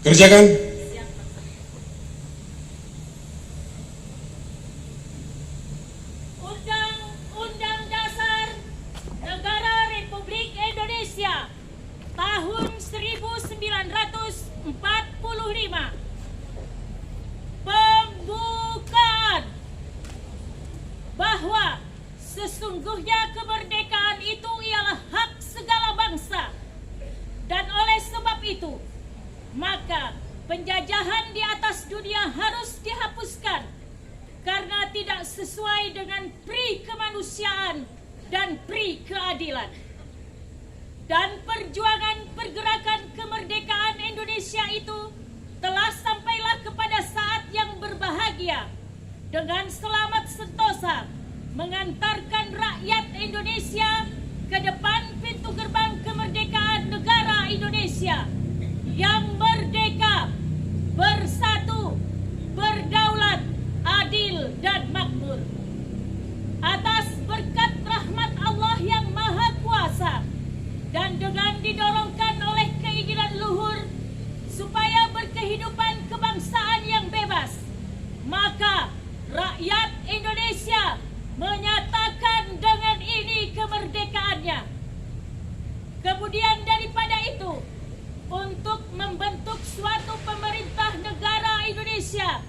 Kerjakan. Undang-Undang Dasar Negara Republik Indonesia tahun 1945. Pembukaan bahwa sesungguhnya kemerdekaan itu ialah hak segala bangsa, dan oleh sebab itu maka penjajahan di atas dunia harus dihapuskan karena tidak sesuai dengan pri kemanusiaan dan pri keadilan. Dan perjuangan pergerakan kemerdekaan Indonesia itu telah sampailah kepada saat yang berbahagia dengan selamat sentosa mengantarkan rakyat Indonesia ke depan pintu gerbang kemerdekaan negara Indonesia yang merdeka, bersatu, berdaulat, adil dan makmur. Atas berkat rahmat Allah yang Maha Kuasa dan dengan didorongkan oleh keinginan luhur supaya berkehidupan kebangsaan yang bebas, maka rakyat Indonesia menyatakan dengan ini kemerdekaannya. Kemudian daripada itu, untuk membentuk suatu pemerintah negara Indonesia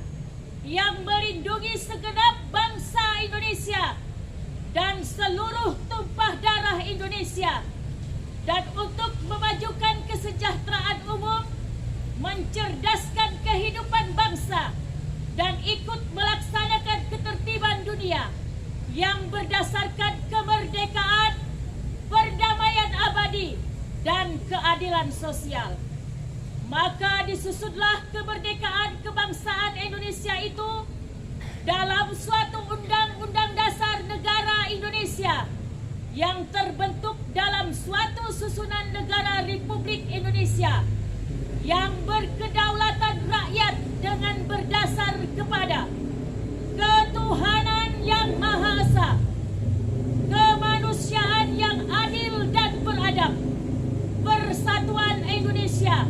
yang melindungi segenap bangsa Indonesia dan seluruh tumpah darah Indonesia, dan untuk memajukan kesejahteraan umum, mencerdaskan kehidupan bangsa, dan ikut melaksanakan ketertiban dunia yang berdasarkan kemerdekaan, perdamaian abadi, dan keadilan sosial. Maka disusudlah kemerdekaan kebangsaan Indonesia itu dalam suatu undang-undang dasar negara Indonesia yang terbentuk dalam suatu susunan negara Republik Indonesia yang berkedaulatan rakyat dengan berdasar kepada ketuhanan yang Maha Esa, kemanusiaan yang adil dan beradab, persatuan Indonesia,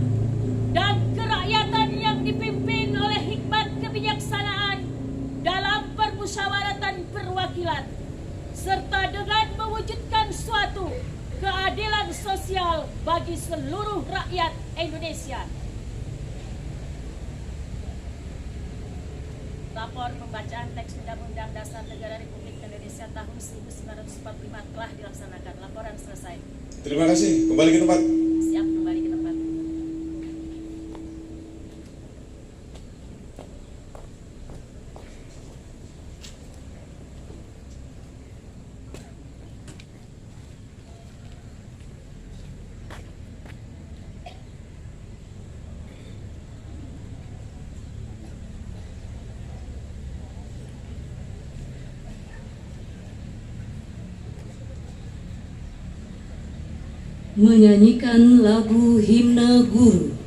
dan kerakyatan yang dipimpin oleh hikmat kebijaksanaan dalam permusyawaratan perwakilan, serta dengan mewujudkan suatu keadilan sosial bagi seluruh rakyat Indonesia. Lapor pembacaan teks Undang-Undang Dasar Negara Republik Indonesia tahun 1945 telah dilaksanakan. Laporan selesai. Terima kasih. Kembali ke tempat. Siap, kembali ke tempat. Menyanyikan lagu himne guru.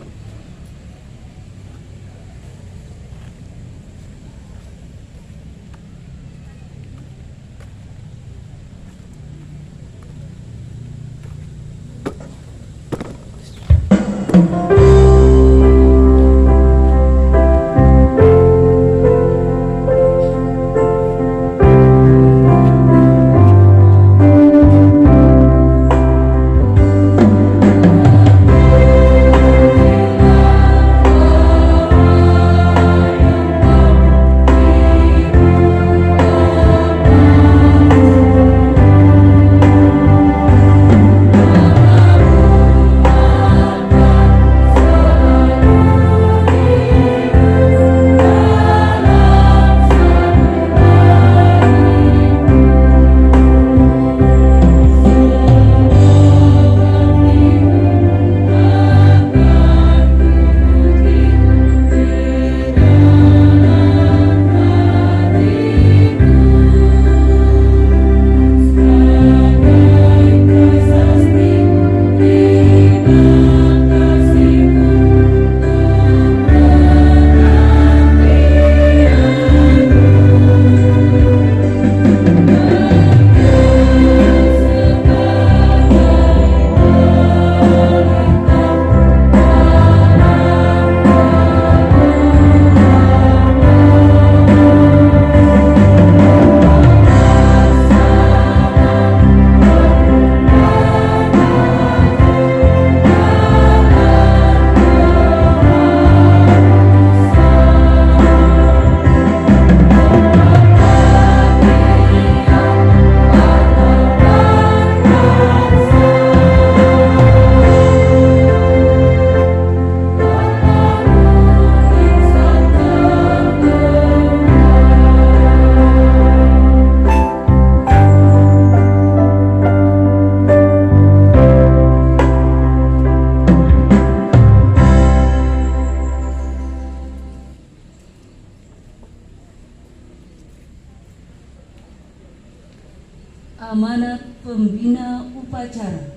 upacara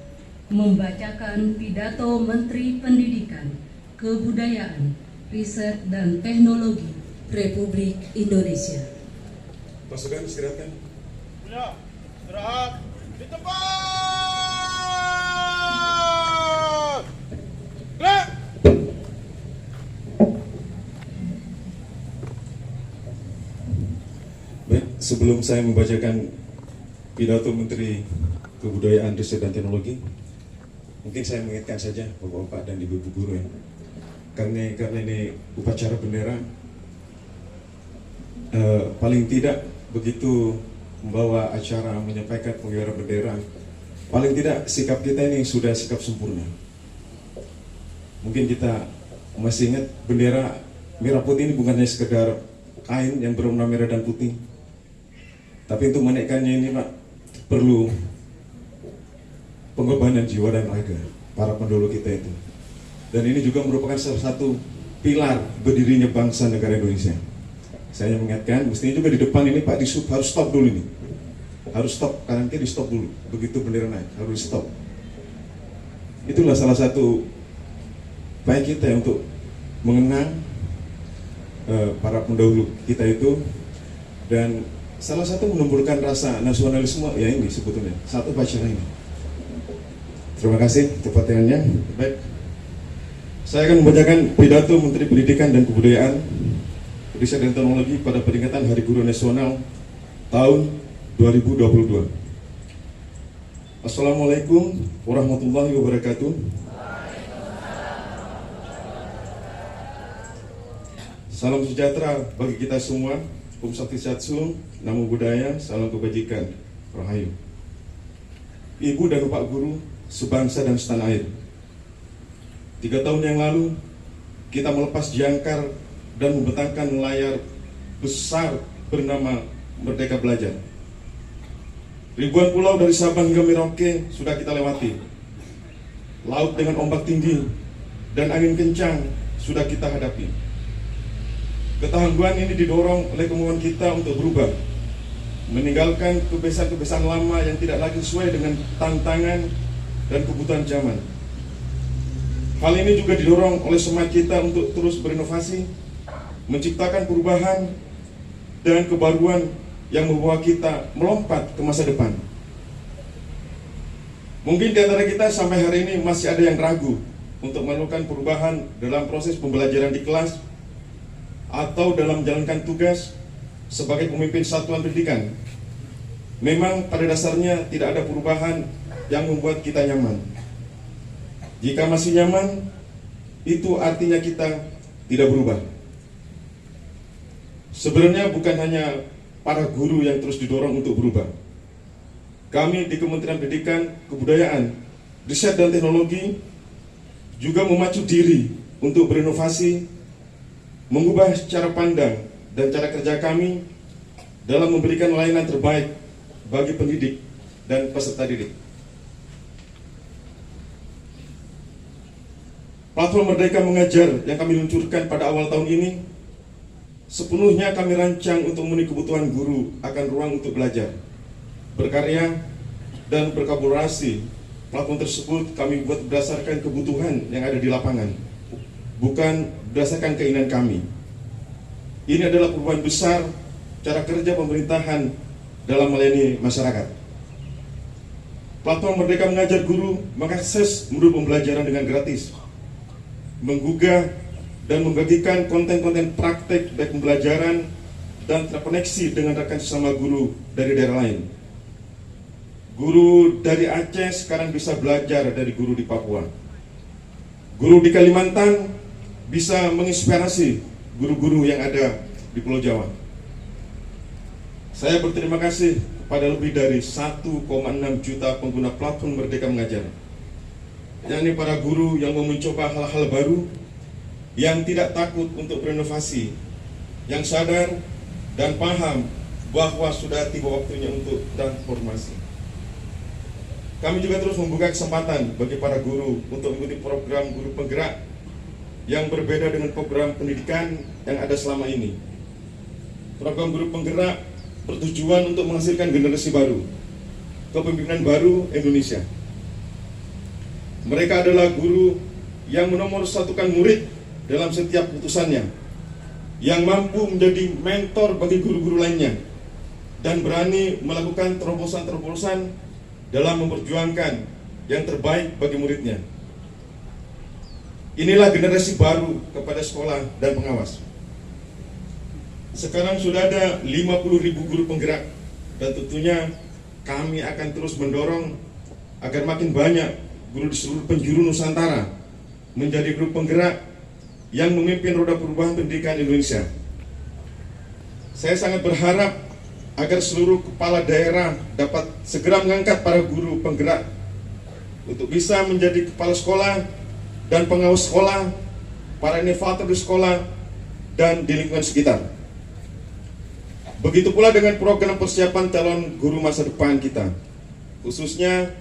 membacakan pidato Menteri Pendidikan, Kebudayaan, Riset dan Teknologi Republik Indonesia. Pasukan istirahatkan. Ya, istirahat di tempat. Gerak. Baik, sebelum saya membacakan pidato Menteri Kebudayaan, Riset dan Teknologi, mungkin saya mengingatkan saja Bapak-bapak dan Ibu-ibu guru ya. Karena ini upacara bendera, paling tidak begitu membawa acara menyampaikan pengibaran bendera, paling tidak sikap kita ini sudah sikap sempurna. Mungkin kita masih ingat bendera merah putih ini bukan hanya sekedar kain yang berwarna merah dan putih, tapi untuk menaikkannya ini Pak perlu pengorbanan jiwa dan raga para pendahulu kita itu. Dan ini juga merupakan salah satu pilar berdirinya bangsa negara Indonesia. Saya mengingatkan, mestinya juga di depan ini Pak Disub harus stop dulu ini. Harus stop, kanan kiri di stop dulu. Begitu bendera naik, harus di stop. Itulah salah satu upaya kita untuk mengenang para pendahulu kita itu. Dan salah satu menumbuhkan rasa nasionalisme ya ini sebetulnya, satu upacara ini. Terima kasih tepat tangannya. Baik, saya akan membacakan pidato Menteri Pendidikan dan Kebudayaan, Riset dan Teknologi pada peringatan Hari Guru Nasional tahun 2022. Assalamualaikum warahmatullahi wabarakatuh. Salam sejahtera bagi kita semua. Om Swastiastu, Namo Buddhaya, salam kebajikan, Rahayu. Ibu dan Bapak Guru sebangsa dan setanah air. 3 tahun yang lalu kita melepas jangkar dan membentangkan layar besar bernama Merdeka Belajar. Ribuan pulau dari Sabang hingga Merauke sudah kita lewati. Laut dengan ombak tinggi dan angin kencang sudah kita hadapi. Ketangguhan ini didorong oleh kemauan kita untuk berubah, meninggalkan kebiasaan-kebiasaan lama yang tidak lagi sesuai dengan tantangan dan kebutuhan zaman. Hal ini juga didorong oleh semangat kita untuk terus berinovasi, menciptakan perubahan dan kebaruan yang membawa kita melompat ke masa depan. Mungkin di antara kita sampai hari ini masih ada yang ragu untuk melakukan perubahan dalam proses pembelajaran di kelas atau dalam menjalankan tugas sebagai pemimpin satuan pendidikan. Memang pada dasarnya tidak ada perubahan yang membuat kita nyaman. Jika masih nyaman, itu artinya kita tidak berubah. Sebenarnya bukan hanya para guru yang terus didorong untuk berubah. Kami di Kementerian Pendidikan, Kebudayaan, Riset dan Teknologi juga memacu diri untuk berinovasi, mengubah cara pandang dan cara kerja kami dalam memberikan layanan terbaik bagi pendidik dan peserta didik. Platform Merdeka Mengajar yang kami luncurkan pada awal tahun ini sepenuhnya kami rancang untuk memenuhi kebutuhan guru akan ruang untuk belajar, berkarya, dan berkolaborasi. Platform tersebut kami buat berdasarkan kebutuhan yang ada di lapangan, bukan berdasarkan keinginan kami. Ini adalah perubahan besar cara kerja pemerintahan dalam melayani masyarakat. Platform Merdeka Mengajar Guru mengakses modul pembelajaran dengan gratis, menggugah dan membagikan konten-konten praktek baik pembelajaran dan terkoneksi dengan rekan sesama guru dari daerah lain. Guru dari Aceh sekarang bisa belajar dari guru di Papua. Guru di Kalimantan bisa menginspirasi guru-guru yang ada di Pulau Jawa. Saya berterima kasih kepada lebih dari 1,6 juta pengguna platform Merdeka Mengajar, yakni para guru yang mau mencoba hal-hal baru, yang tidak takut untuk berinovasi, yang sadar dan paham bahwa sudah tiba waktunya untuk transformasi. Kami juga terus membuka kesempatan bagi para guru untuk mengikuti program guru penggerak yang berbeda dengan program pendidikan yang ada selama ini. Program guru penggerak bertujuan untuk menghasilkan generasi baru, kepemimpinan baru Indonesia. Mereka adalah guru yang menomorsatukan murid dalam setiap putusannya, yang mampu menjadi mentor bagi guru-guru lainnya, dan berani melakukan terobosan-terobosan dalam memperjuangkan yang terbaik bagi muridnya. Inilah generasi baru kepada sekolah dan pengawas. Sekarang sudah ada 50.000 guru penggerak, dan tentunya kami akan terus mendorong agar makin banyak guru di seluruh penjuru Nusantara menjadi guru penggerak yang memimpin roda perubahan pendidikan Indonesia. Saya sangat berharap agar seluruh kepala daerah dapat segera mengangkat para guru penggerak untuk bisa menjadi kepala sekolah dan pengawas sekolah, para inovator di sekolah dan di lingkungan sekitar. Begitu pula dengan program persiapan calon guru masa depan kita, khususnya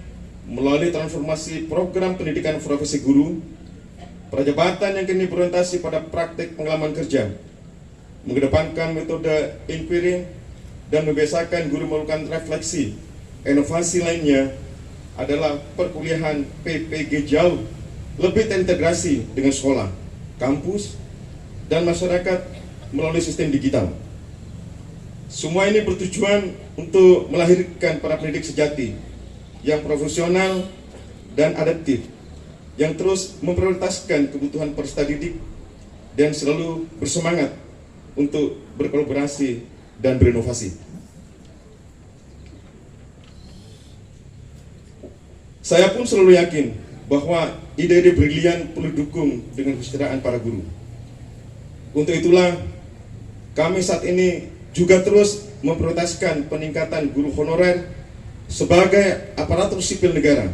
melalui transformasi program pendidikan profesi guru, prajabatan yang kini berorientasi pada praktik pengalaman kerja, mengedepankan metode inquiry, dan membiasakan guru melakukan refleksi. Inovasi lainnya adalah perkuliahan PPG jauh lebih terintegrasi dengan sekolah, kampus, dan masyarakat melalui sistem digital. Semua ini bertujuan untuk melahirkan para pendidik sejati yang profesional dan adaptif, yang terus memprioritaskan kebutuhan peserta didik dan selalu bersemangat untuk berkolaborasi dan berinovasi. Saya pun selalu yakin bahwa ide-ide brilian perlu didukung dengan kesejahteraan para guru. Untuk itulah kami saat ini juga terus memprioritaskan peningkatan guru honorer sebagai aparatur sipil negara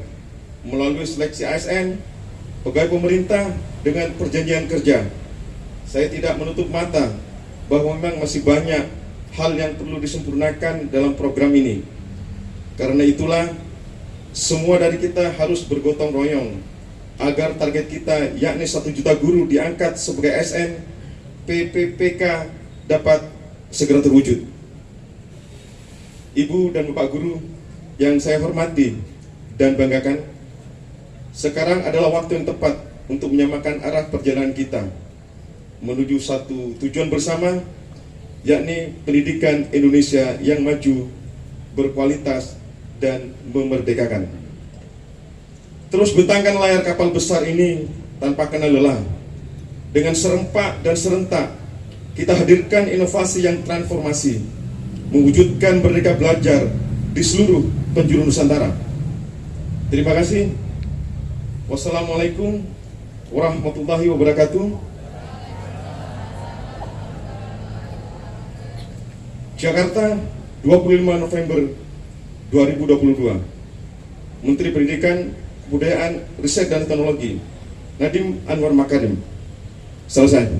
melalui seleksi ASN, pegawai pemerintah dengan perjanjian kerja. Saya tidak menutup mata bahwa memang masih banyak hal yang perlu disempurnakan dalam program ini. Karena itulah semua dari kita harus bergotong royong agar target kita, yakni 1 juta guru diangkat sebagai ASN, PPPK dapat segera terwujud. Ibu dan Bapak guru yang saya hormati dan banggakan, sekarang adalah waktu yang tepat untuk menyamakan arah perjalanan kita menuju satu tujuan bersama, yakni pendidikan Indonesia yang maju, berkualitas, dan memerdekakan. Terus bentangkan layar kapal besar ini tanpa kenal lelah. Dengan serempak dan serentak, kita hadirkan inovasi yang transformasi, mewujudkan Merdeka Belajar di seluruh penjuru Nusantara. Terima kasih. Wassalamualaikum warahmatullahi wabarakatuh. Jakarta, 25 November 2022. Menteri Pendidikan, Kebudayaan, Riset dan Teknologi, Nadiem Anwar Makarim. Selesai.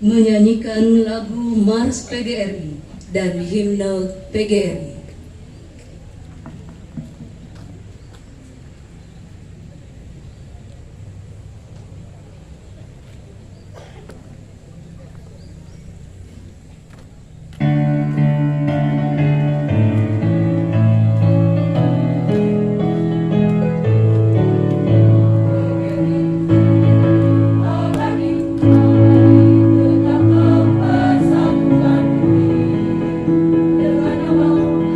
Menyanyikan lagu Mars PGRI dan himne PGRI. Dengan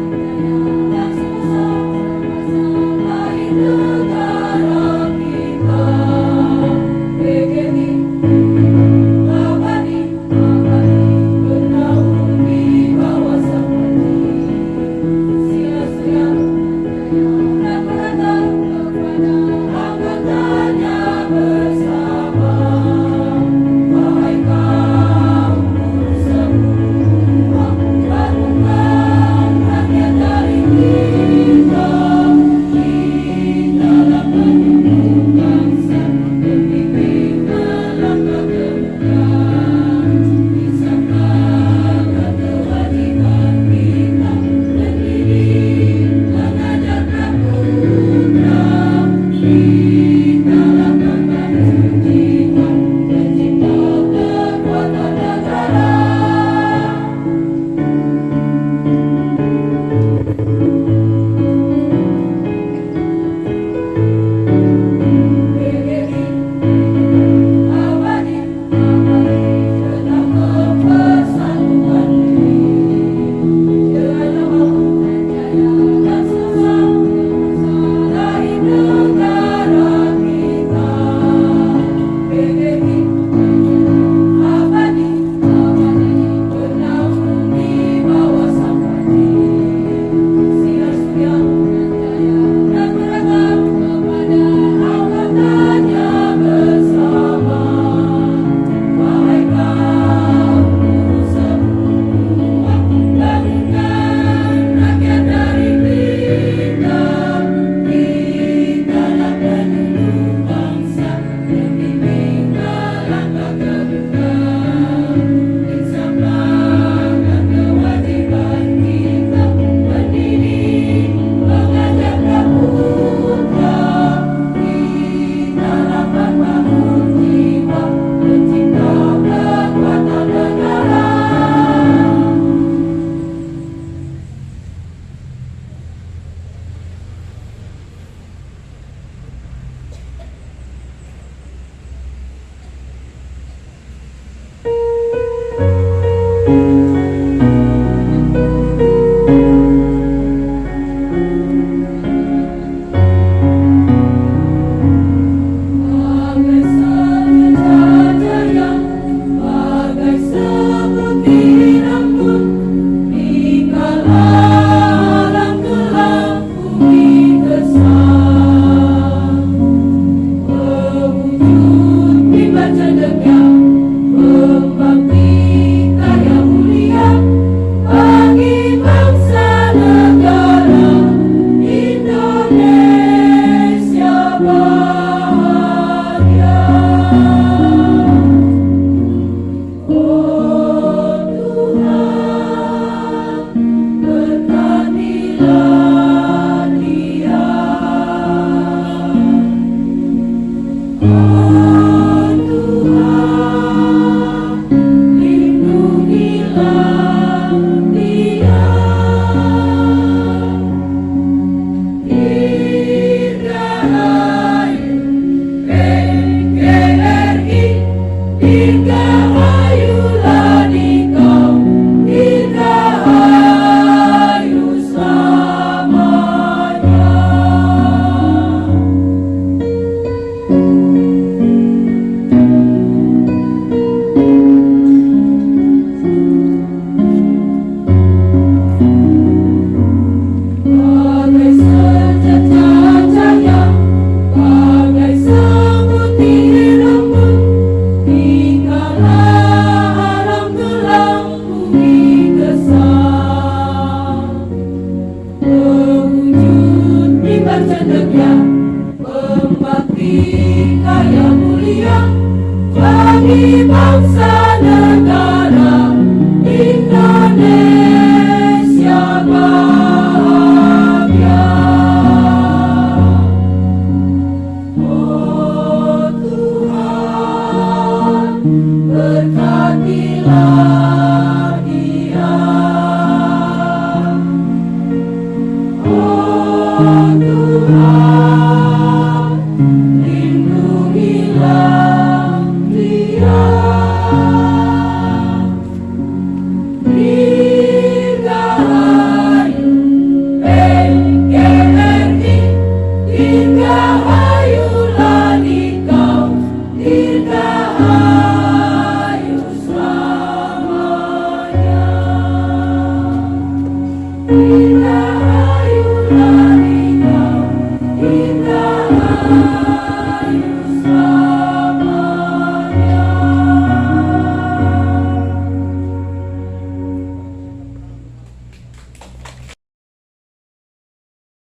berdikah yang mulia bagi bangsa negara